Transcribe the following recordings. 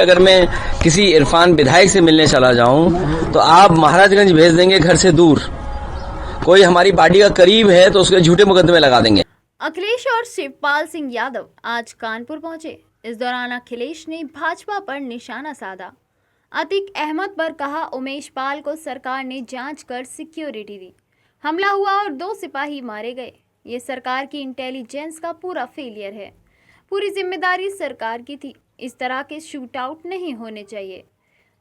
अगर मैं किसी इरफान विधायक से मिलने चला जाऊं तो आप महाराजगंज भेज देंगे घर से दूर। कोई हमारी पार्टी का करीब है तो उसके झूठे मुकदमे लगा देंगे। अखिलेश और शिवपाल सिंह यादव आज कानपुर पहुंचे। इस दौरान अखिलेश ने भाजपा पर निशाना साधा। अतीक अहमद पर कहा, उमेश पाल को सरकार ने जांच कर सिक्योरिटी दी। हमला हुआ और 2 सिपाही मारे गए। ये सरकार की इंटेलिजेंस का पूरा फेलियर है। पूरी जिम्मेदारी सरकार की थी। इस तरह के शूट आउट नहीं होने चाहिए।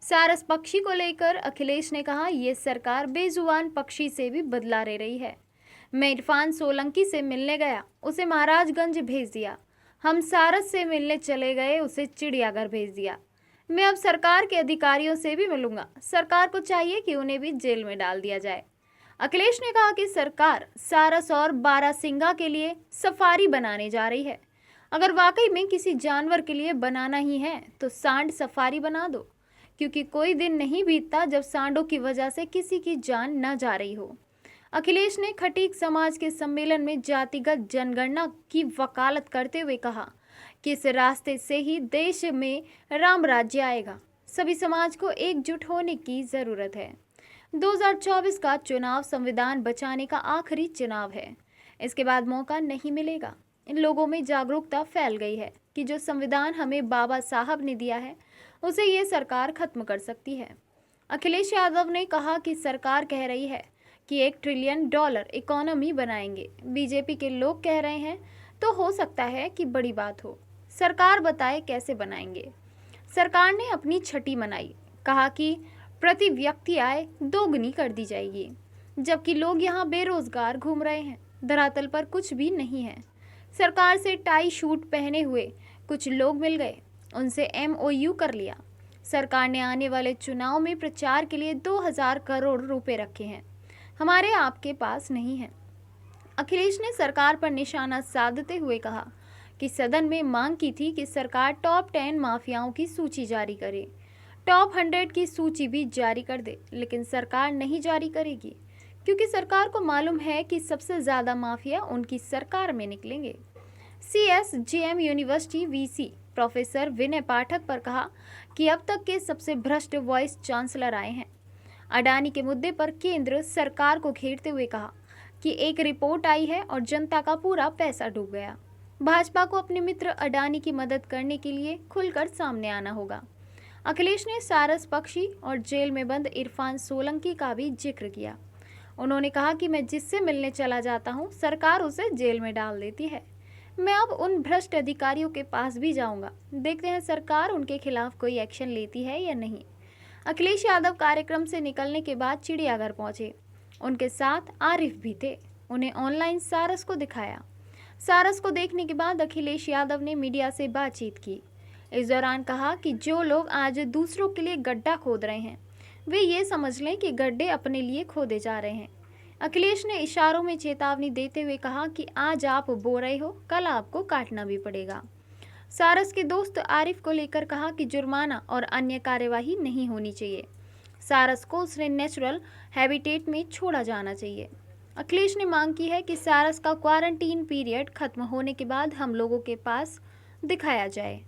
सारस पक्षी को लेकर अखिलेश ने कहा, यह सरकार बेजुबान पक्षी से भी बदला ले रही है। मैं इरफान सोलंकी से मिलने गया, उसे महाराजगंज भेज दिया। हम सारस से मिलने चले गए, उसे चिड़ियाघर भेज दिया। मैं अब सरकार के अधिकारियों से भी मिलूंगा। सरकार को चाहिए कि उन्हें भी जेल में डाल दिया जाए। अखिलेश ने कहा कि सरकार सारस और बारासिंगा के लिए सफारी बनाने जा रही है। अगर वाकई में किसी जानवर के लिए बनाना ही है तो सांड सफारी बना दो, क्योंकि कोई दिन नहीं बीतता जब सांडों की वजह से किसी की जान न जा रही हो। अखिलेश ने खटीक समाज के सम्मेलन में जातिगत जनगणना की वकालत करते हुए कहा कि इस रास्ते से ही देश में राम राज्य आएगा। सभी समाज को एकजुट होने की जरूरत है। 2024 का चुनाव संविधान बचाने का आखिरी चुनाव है। इसके बाद मौका नहीं मिलेगा। इन लोगों में जागरूकता फैल गई है कि जो संविधान हमें बाबा साहब ने दिया है उसे ये सरकार खत्म कर सकती है। अखिलेश यादव ने कहा कि सरकार कह रही है कि $1 ट्रिलियन इकोनॉमी बनाएंगे। बीजेपी के लोग कह रहे हैं तो हो सकता है कि बड़ी बात हो। सरकार बताए कैसे बनाएंगे। सरकार ने अपनी छठी मनाई, कहा कि प्रति व्यक्ति आय दोगुनी कर दी जाएगी, जबकि लोग यहाँ बेरोजगार घूम रहे हैं। धरातल पर कुछ भी नहीं है। सरकार से टाई शूट पहने हुए कुछ लोग मिल गए, उनसे MOU कर लिया। सरकार ने आने वाले चुनाव में प्रचार के लिए 2000 करोड़ रुपए रखे हैं, हमारे आपके पास नहीं है। अखिलेश ने सरकार पर निशाना साधते हुए कहा कि सदन में मांग की थी कि सरकार टॉप 10 माफियाओं की सूची जारी करे, टॉप 100 की सूची भी जारी कर दे, लेकिन सरकार नहीं जारी करेगी, क्योंकि सरकार को मालूम है कि सबसे ज्यादा माफिया उनकी सरकार में निकलेंगे। CSGM यूनिवर्सिटी VC प्रोफेसर विनय पाठक पर कहा कि अब तक के सबसे भ्रष्ट वाइस चांसलर आए हैं। अडानी के मुद्दे पर केंद्र सरकार को घेरते हुए कहा कि एक रिपोर्ट आई है और जनता का पूरा पैसा डूब गया। भाजपा को अपने मित्र अडानी की मदद करने के लिए खुलकर सामने आना होगा। अखिलेश ने सारस पक्षी और जेल में बंद इरफान सोलंकी का भी जिक्र किया। उन्होंने कहा कि मैं जिससे मिलने चला जाता हूं, सरकार उसे जेल में डाल देती है। मैं अब उन भ्रष्ट अधिकारियों के पास भी जाऊंगा। देखते हैं सरकार उनके खिलाफ कोई एक्शन लेती है या नहीं। अखिलेश यादव कार्यक्रम से निकलने के बाद चिड़ियाघर पहुंचे। उनके साथ आरिफ भी थे। उन्हें ऑनलाइन सारस को दिखाया। सारस को देखने के बाद अखिलेश यादव ने मीडिया से बातचीत की। इस दौरान कहा कि जो लोग आज दूसरों के लिए गड्ढा खोद रहे हैं, वे ये समझ लें कि गड्ढे अपने लिए खोदे जा रहे हैं। अखिलेश ने इशारों में चेतावनी देते हुए कहा कि आज आप बो रहे हो, कल आपको काटना भी पड़ेगा। सारस के दोस्त आरिफ को लेकर कहा कि जुर्माना और अन्य कार्यवाही नहीं होनी चाहिए। सारस को उसने नेचुरल हैबिटेट में छोड़ा जाना चाहिए। अखिलेश ने मांग की है कि सारस का क्वारंटीन पीरियड खत्म होने के बाद हम लोगों के पास दिखाया जाए।